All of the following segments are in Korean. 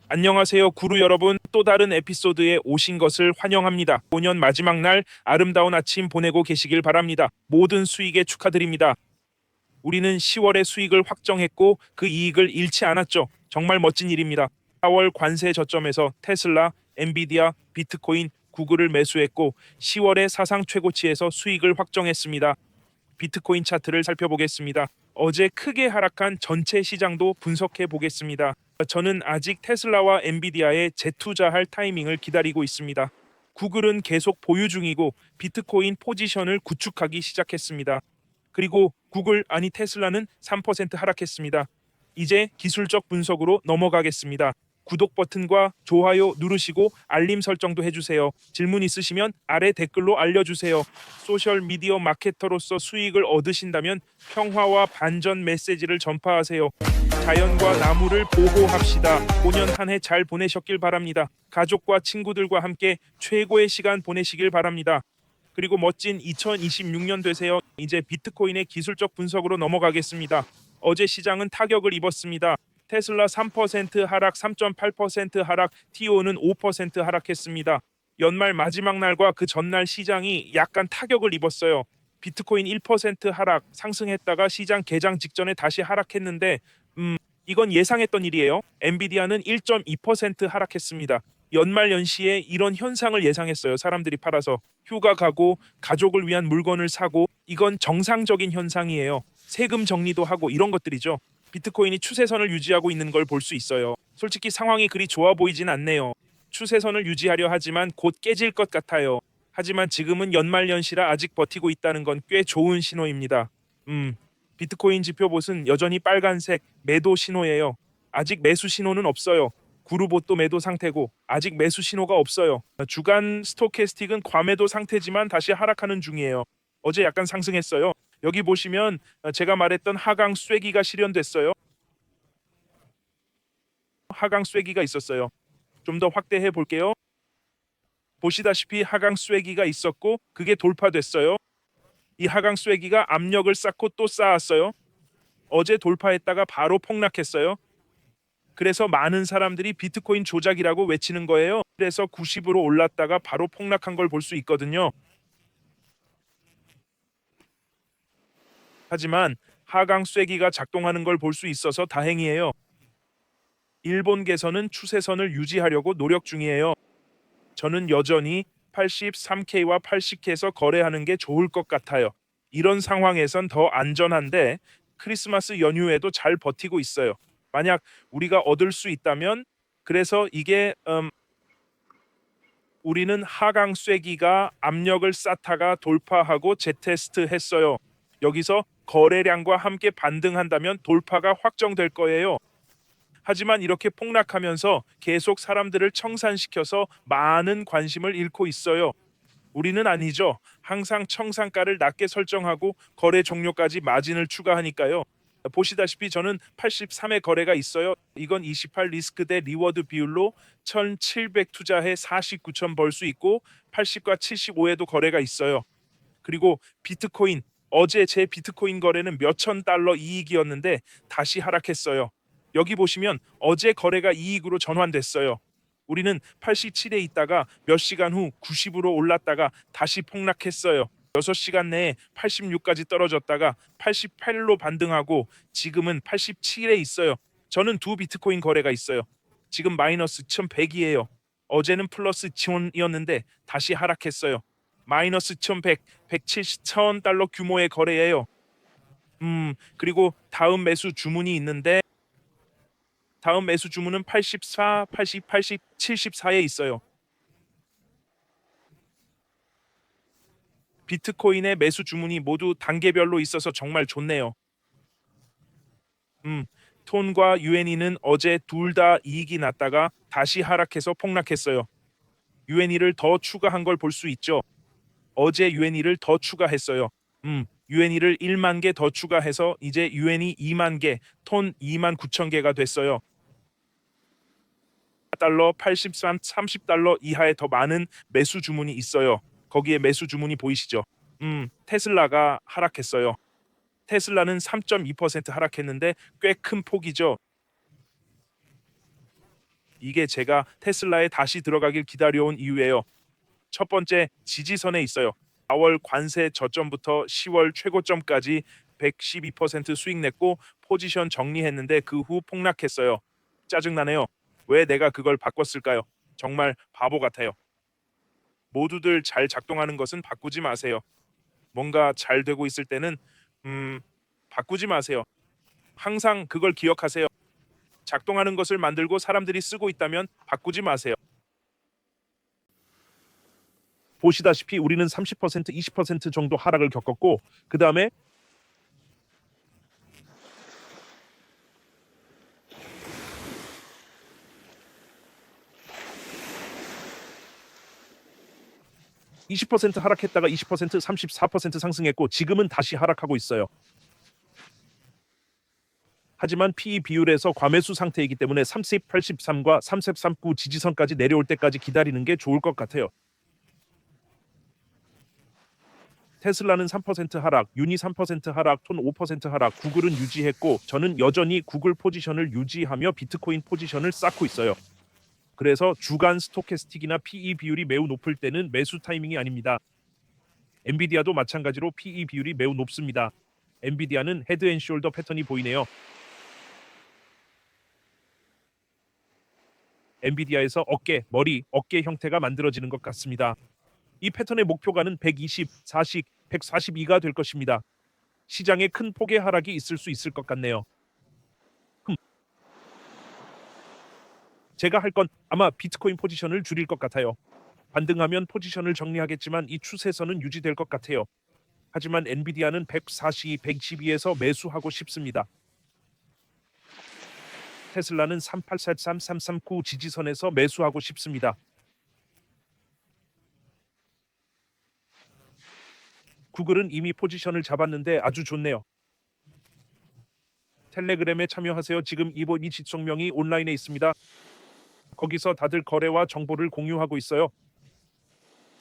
안녕하세요, 구루 여러분. 또 다른 에피소드에 오신 것을 환영합니다. 5년 마지막 날 아름다운 아침 보내고 계시길 바랍니다. 모든 수익에 축하드립니다. 우리는 10월에 수익을 확정했고 그 이익을 잃지 않았죠. 정말 멋진 일입니다. 4월 관세 저점에서 테슬라, 엔비디아, 비트코인, 구글을 매수했고 10월에 사상 최고치에서 수익을 확정했습니다. 비트코인 차트를 살펴보겠습니다. 어제 크게 하락한 전체 시장도 분석해 보겠습니다. 저는 아직 테슬라와 엔비디아에 재투자할 타이밍을 기다리고 있습니다. 구글은 계속 보유 중이고 비트코인 포지션을 구축하기 시작했습니다. 그리고 구글 아니 테슬라는 3% 하락했습니다. 이제 기술적 분석으로 넘어가겠습니다. 구독 버튼과 좋아요 누르시고 알림 설정도 해주세요. 질문 있으시면 아래 댓글로 알려주세요. 소셜 미디어 마케터로서 수익을 얻으신다면 평화와 반전 메시지를 전파하세요. 자연과 나무를 보호합시다. 5년 한 해 잘 보내셨길 바랍니다. 가족과 친구들과 함께 최고의 시간 보내시길 바랍니다. 그리고 멋진 2026년 되세요. 이제 비트코인의 기술적 분석으로 넘어가겠습니다. 어제 시장은 타격을 입었습니다. 테슬라 3% 하락, 3.8% 하락, TO는 5% 하락했습니다. 연말 마지막 날과 그 전날 시장이 약간 타격을 입었어요. 비트코인 1% 하락, 상승했다가 시장 개장 직전에 다시 하락했는데 이건 예상했던 일이에요. 엔비디아는 1.2% 하락했습니다. 연말 연시에 이런 현상을 예상했어요. 사람들이 팔아서 휴가 가고 가족을 위한 물건을 사고 이건 정상적인 현상이에요. 세금 정리도 하고 이런 것들이죠. 비트코인이 추세선을 유지하고 있는 걸 볼 수 있어요. 솔직히 상황이 그리 좋아 보이진 않네요. 추세선을 유지하려 하지만 곧 깨질 것 같아요. 하지만 지금은 연말연시라 아직 버티고 있다는 건 꽤 좋은 신호입니다. 비트코인 지표봇은 여전히 빨간색 매도 신호예요. 아직 매수 신호는 없어요. 구루봇도 매도 상태고 아직 매수 신호가 없어요. 주간 스토캐스틱은 과매도 상태지만 다시 하락하는 중이에요. 어제 약간 상승했어요. 여기 보시면 제가 말했던 하강 쐐기가 실현됐어요. 하강 쐐기가 있었어요. 좀 더 확대해 볼게요. 보시다시피 하강 쐐기가 있었고 그게 돌파됐어요. 이 하강 쐐기가 압력을 쌓고 또 쌓았어요. 어제 돌파했다가 바로 폭락했어요. 그래서 많은 사람들이 비트코인 조작이라고 외치는 거예요. 그래서 90으로 올랐다가 바로 폭락한 걸 볼 수 있거든요. 하지만 하강 쐐기가 작동하는 걸 볼 수 있어서 다행이에요. 일본계서는 추세선을 유지하려고 노력 중이에요. 저는 여전히 83K와 80K에서 거래하는 게 좋을 것 같아요. 이런 상황에선 더 안전한데 크리스마스 연휴에도 잘 버티고 있어요. 만약 우리가 얻을 수 있다면 그래서 이게 우리는 하강 쐐기가 압력을 쌓다가 돌파하고 재테스트 했어요. 여기서 거래량과 함께 반등한다면 돌파가 확정될 거예요. 하지만 이렇게 폭락하면서 계속 사람들을 청산시켜서 많은 관심을 잃고 있어요. 우리는 아니죠. 항상 청산가를 낮게 설정하고 거래 종료까지 마진을 추가하니까요. 보시다시피 저는 83의 거래가 있어요. 이건 28 리스크 대 리워드 비율로 1700 투자해 49천 벌 수 있고 80과 75에도 거래가 있어요. 그리고 비트코인 어제 제 비트코인 거래는 몇천 달러 이익이었는데 다시 하락했어요. 여기 보시면 어제 거래가 이익으로 전환됐어요. 우리는 87에 있다가 몇 시간 후 90으로 올랐다가 다시 폭락했어요. 6시간 내에 86까지 떨어졌다가 88로 반등하고 지금은 87에 있어요. 저는 두 비트코인 거래가 있어요. 지금 마이너스 1100이에요. 어제는 플러스 지원이었는데 다시 하락했어요. 마이너스 1100, 170, 1000달러 규모의 거래예요. 그리고 다음 매수 주문이 있는데 다음 매수 주문은 84, 80, 80, 74에 있어요. 비트코인의 매수 주문이 모두 단계별로 있어서 정말 좋네요. 톤과 유엔이는 어제 둘 다 이익이 났다가 다시 하락해서 폭락했어요. 유엔이를 더 추가한 걸 볼 수 있죠. 어제 유엔이를 더 추가했어요. 유엔이를 1만 개 더 추가해서 이제 유엔이 2만 개, 톤 2만 9천 개가 됐어요. 달러 83, 30달러 이하의 더 많은 매수 주문이 있어요. 거기에 매수 주문이 보이시죠? 테슬라가 하락했어요. 테슬라는 3.2% 하락했는데 꽤 큰 폭이죠. 이게 제가 테슬라에 다시 들어가길 기다려온 이유예요. 첫 번째, 지지선에 있어요. 4월 관세 저점부터 10월 최고점까지 112% 수익 냈고 포지션 정리했는데 그 후 폭락했어요. 짜증나네요. 왜 내가 그걸 바꿨을까요? 정말 바보 같아요. 모두들 잘 작동하는 것은 바꾸지 마세요. 뭔가 잘 되고 있을 때는 바꾸지 마세요. 항상 그걸 기억하세요. 작동하는 것을 만들고 사람들이 쓰고 있다면 바꾸지 마세요. 보시다시피 우리는 30%, 20% 정도 하락을 겪었고 그 다음에 20% 하락했다가 20%, 34% 상승했고 지금은 다시 하락하고 있어요. 하지만 PE 비율에서 과매수 상태이기 때문에 30, 83과 33구 지지선까지 내려올 때까지 기다리는 게 좋을 것 같아요. 테슬라는 3% 하락, 유니 3% 하락, 톤 5% 하락, 구글은 유지했고 저는 여전히 구글 포지션을 유지하며 비트코인 포지션을 쌓고 있어요. 그래서 주간 스토캐스틱이나 PE 비율이 매우 높을 때는 매수 타이밍이 아닙니다. 엔비디아도 마찬가지로 PE 비율이 매우 높습니다. 엔비디아는 헤드앤숄더 패턴이 보이네요. 엔비디아에서 어깨, 머리, 어깨 형태가 만들어지는 것 같습니다. 이 패턴의 목표가는 120, 40, 142가 될 것입니다. 시장에 큰 폭의 하락이 있을 수 있을 것 같네요. 제가 할 건 아마 비트코인 포지션을 줄일 것 같아요. 반등하면 포지션을 정리하겠지만 이 추세선은 유지될 것 같아요. 하지만 엔비디아는 140, 112에서 매수하고 싶습니다. 테슬라는 3843, 339 지지선에서 매수하고 싶습니다. 구글은 이미 포지션을 잡았는데 아주 좋네요. 텔레그램에 참여하세요. 지금 이 지속명이 온라인에 있습니다. 거기서 다들 거래와 정보를 공유하고 있어요.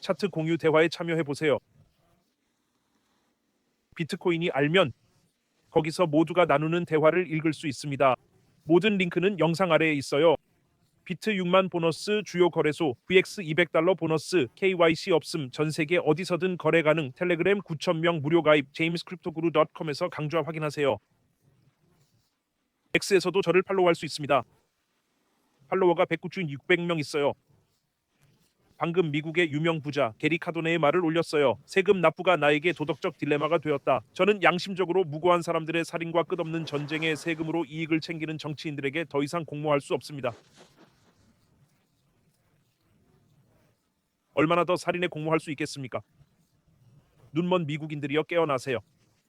차트 공유 대화에 참여해 보세요. 비트코인이 알면 거기서 모두가 나누는 대화를 읽을 수 있습니다. 모든 링크는 영상 아래에 있어요. 비트 6만 보너스 주요 거래소 VX 200달러 보너스 KYC 없음 전 세계 어디서든 거래 가능 텔레그램 9,000명 무료 가입 jamescryptoguru.com에서 강좌 확인하세요. X에서도 저를 팔로우할 수 있습니다. 팔로워가 109중 600명 있어요. 방금 미국의 유명 부자 게리 카도네의 말을 올렸어요. 세금 납부가 나에게 도덕적 딜레마가 되었다. 저는 양심적으로 무고한 사람들의 살인과 끝없는 전쟁에 세금으로 이익을 챙기는 정치인들에게 더 이상 공모할 수 없습니다. 얼마나 더 살인에 공모할 수 있겠습니까? 눈먼 미국인들이여 깨어나세요.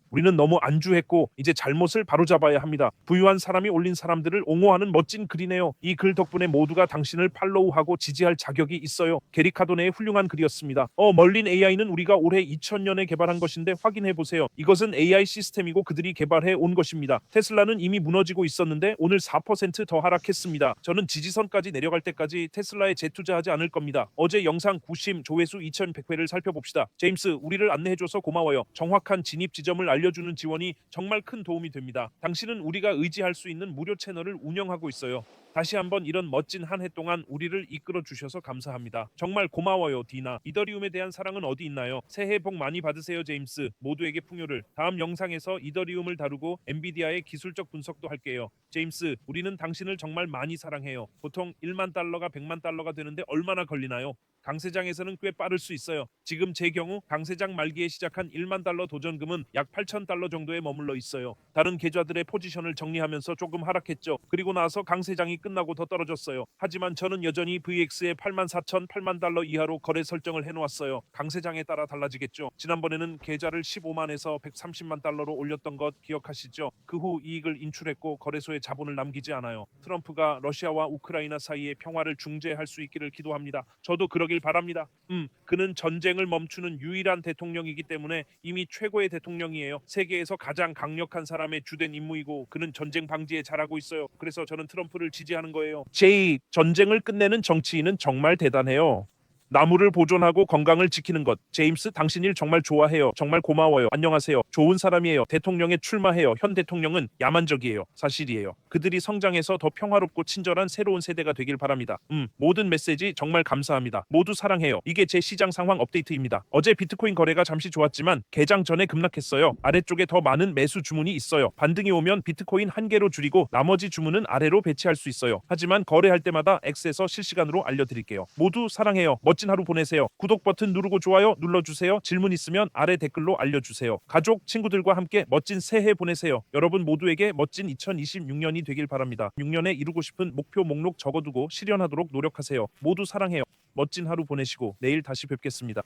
우리는 너무 안주했고 이제 잘못을 바로잡아야 합니다. 부유한 사람이 올린 사람들을 옹호하는 멋진 글이네요. 이 글 덕분에 모두가 당신을 팔로우하고 지지할 자격이 있어요. 게리 카도네의 훌륭한 글이었습니다. 멀린 AI는 우리가 올해 2000년에 개발한 것인데 확인해 보세요. 이것은 AI 시스템이고 그들이 개발해 온 것입니다. 테슬라는 이미 무너지고 있었는데 오늘 4%더 하락했습니다. 저는 지지선까지 내려갈 때까지 테슬라에 재투자하지 않을 겁니다. 어제 영상 90 조회수 2100회를 살펴봅시다. 제임스, 우리를 안내해줘서 고마워요. 정확한 진입 지점을 알려주는 지원이 정말 큰 도움이 됩니다. 당신은 우리가 의지할 수 있는 무료 채널을 운영하고 있어요. 다시 한번 이런 멋진 한 해 동안 우리를 이끌어 주셔서 감사합니다. 정말 고마워요, 디나. 이더리움에 대한 사랑은 어디 있나요? 새해 복 많이 받으세요, 제임스. 모두에게 풍요를. 다음 영상에서 이더리움을 다루고 엔비디아의 기술적 분석도 할게요. 제임스, 우리는 당신을 정말 많이 사랑해요. 보통 1만 달러가 100만 달러가 되는데 얼마나 걸리나요? 강세장에서는 꽤 빠를 수 있어요. 지금 제 경우 강세장 말기에 시작한 1만 달러 도전금은 약 8천 달러 정도에 머물러 있어요. 다른 계좌들의 포지션을 정리하면서 조금 하락했죠. 그리고 나서 강세장이 끝나고 더 떨어졌어요. 하지만 저는 여전히 VX의 8만 4천, 8만 달러 이하로 거래 설정을 해놓았어요. 강세장에 따라 달라지겠죠. 지난번에는 계좌를 15만에서 130만 달러로 올렸던 것 기억하시죠? 그 후 이익을 인출했고 거래소에 자본을 남기지 않아요. 트럼프가 러시아와 우크라이나 사이의 평화를 중재할 수 있기를 기도합니다. 저도 그러길 바랍니다. 그는 전쟁을 멈추는 유일한 대통령이기 때문에 이미 최고의 대통령이에요. 세계에서 가장 강력한 사람의 주된 임무이고 그는 전쟁 방지에 잘하고 있어요. 그래서 저는 트럼프를 지지하는 거예요. 전쟁을 끝내는 정치인은 정말 대단해요. 나무를 보존하고 건강을 지키는 것. 제임스, 당신 일 정말 좋아해요. 정말 고마워요. 안녕하세요. 좋은 사람이에요. 대통령에 출마해요. 현 대통령은 야만적이에요. 사실이에요. 그들이 성장해서 더 평화롭고 친절한 새로운 세대가 되길 바랍니다. 모든 메시지 정말 감사합니다. 모두 사랑해요. 이게 제 시장 상황 업데이트입니다. 어제 비트코인 거래가 잠시 좋았지만 개장 전에 급락했어요. 아래쪽에 더 많은 매수 주문이 있어요. 반등이 오면 비트코인 한 개로 줄이고 나머지 주문은 아래로 배치할 수 있어요. 하지만 거래할 때마다 X에서 실시간으로 알려드릴게요. 모두 사랑해요. 멋진 하루 보내세요. 구독 버튼 누르고 좋아요 눌러주세요. 질문 있으면 아래 댓글로 알려주세요. 가족, 친구들과 함께 멋진 새해 보내세요. 여러분 모두에게 멋진 2026년이 되길 바랍니다. 6년에 이루고 싶은 목표 목록 적어두고 실현하도록 노력하세요. 모두 사랑해요. 멋진 하루 보내시고 내일 다시 뵙겠습니다.